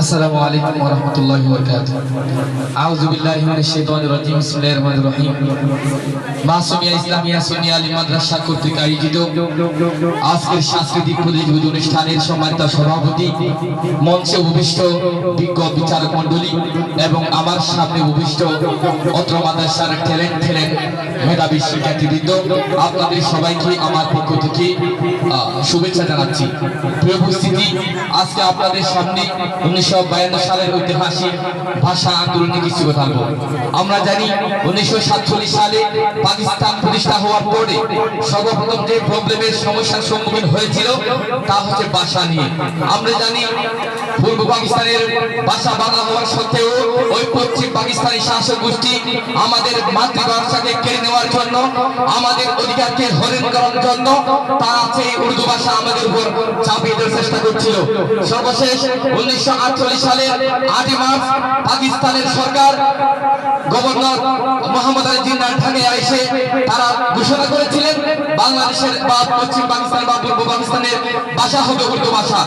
আসসালামু আলাইকুম ওয়া রাহমাতুল্লাহি ওয়া বারাকাতুহু। আউযু বিল্লাহি মিনাশ শাইতানির রাজীম। বিসমিল্লাহির রহমানির রহিম। মাসুমিয়া ইসলামিয়া সুন্নিয়া আলী মাদ্রাসা কর্তৃক আয়োজিত আজকের সাংস্কৃতিক প্রতিযোগিতা অনুষ্ঠানের সম্মানিত সভাপতি, মঞ্চে উপবিষ্ট বিজ্ঞ বিচারক মণ্ডলী এবং আমার সামনে উপবিষ্ট অত্র মাদ্রাসার ট্যালেন্ট মেধাবী শিক্ষার্থীবৃন্দ, আপনাদের সবাইকে আমার পক্ষ থেকে শুভেচ্ছা জানাচ্ছি। প্রিয় উপস্থিতি, আজকে আপনাদের সামনে 1952 সালের ঐতিহাসিক ভাষা আন্দোলনে কিছু কথা বলব। আমরা জানি 1947 সালে পাকিস্তান প্রতিষ্ঠা হওয়ার পরে সর্বপ্রথম যে প্রবলেমের সমস্যার সম্মুখীন হয়েছিল তা হচ্ছে ভাষা নিয়ে। আমরা জানি পূর্ব পাকিস্তানের ভাষা বাংলা হওয়ার সত্ত্বেও ওই পশ্চিম পাকিস্তানি শাসক গোষ্ঠী আমাদের মাতৃভাষাকে কেড়ে নেওয়ার জন্য, আমাদের অধিকারকে হরণ করার জন্য তারা সেই উর্দু ভাষা আমাদের উপর চাপিয়ে দেওয়ার চেষ্টা করছিল। সর্বশেষ 1948 সালে 8 মার্চ পাকিস্তানের সরকার গভর্নর মোহাম্মদ আলী জিন্নাহ ঢাকায় এসে তারা ঘোষণা করেছিলেন বাংলাদেশের বা পশ্চিম পাকিস্তান বা পূর্ব পাকিস্তানের ভাষা হবে উর্দু ভাষা।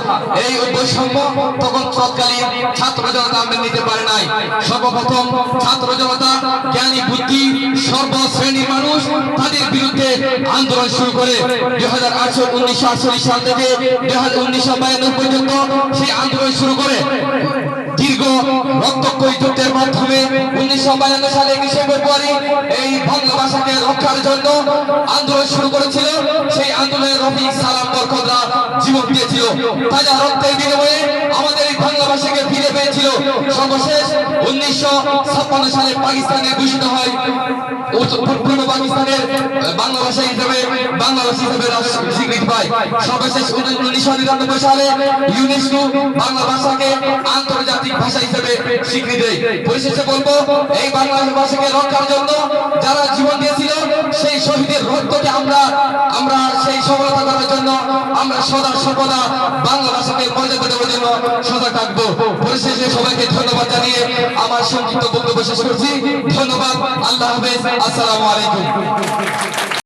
এই বৈষম্য তখন তৎকালীন ছাত্র জনতা মেনে নিতে পারে নাই। সর্বপ্রথম ছাত্র জনতা, জ্ঞানী বুদ্ধি সর্বশ্রেণীর মানুষ তাদের বিরুদ্ধে আন্দোলন শুরু করে 1948 সাল থেকে 1952 পর্যন্ত সেই আন্দোলন শুরু করে দীর্ঘ রক্তক্ষয়ী যুদ্ধের মাধ্যমে 1952 সালে 21 ফেব্রুয়ারি এই বাংলা ভাষাকে রক্ষার জন্য আন্দোলন শুরু করেছিল। সেই আন্দোলনে রফিক সালাম বরকতরা জীবন দিয়েছিল। তাজা রক্তের বিনিময়ে আমাদের এই বাংলা ভাষাকে ফিরে পেয়েছিল। সর্বশেষ 1956 সালে পাকিস্তানে ঘোষিত হয় পূর্ব পাকিস্তানের বাংলা ভাষা হিসেবে স্বীকৃতি পায়। সর্বশেষ 1999 সালে ইউনেস্কো বাংলা ভাষাকে আন্তর্জাতিক ভাষা হিসেবে স্বীকৃতি দেয়। পরিশেষে বলবো, এই বাংলা ভাষাকে রক্ষার জন্য যারা জীবন দিয়েছিল সেই শহীদের রক্তকে আমরা সেই সফলতা করার জন্য আমরা সদা সর্বদা বাংলা ভাষাকে মর্যাদা দেওয়ার জন্য সজাগ থাকবো। পরিশেষে সবাইকে ধন্যবাদ জানিয়ে আমার সংক্ষিপ্ত বক্তব্য শেষ করছি। ধন্যবাদ। আল্লাহ হাফেজ। আসসালামু আলাইকুম।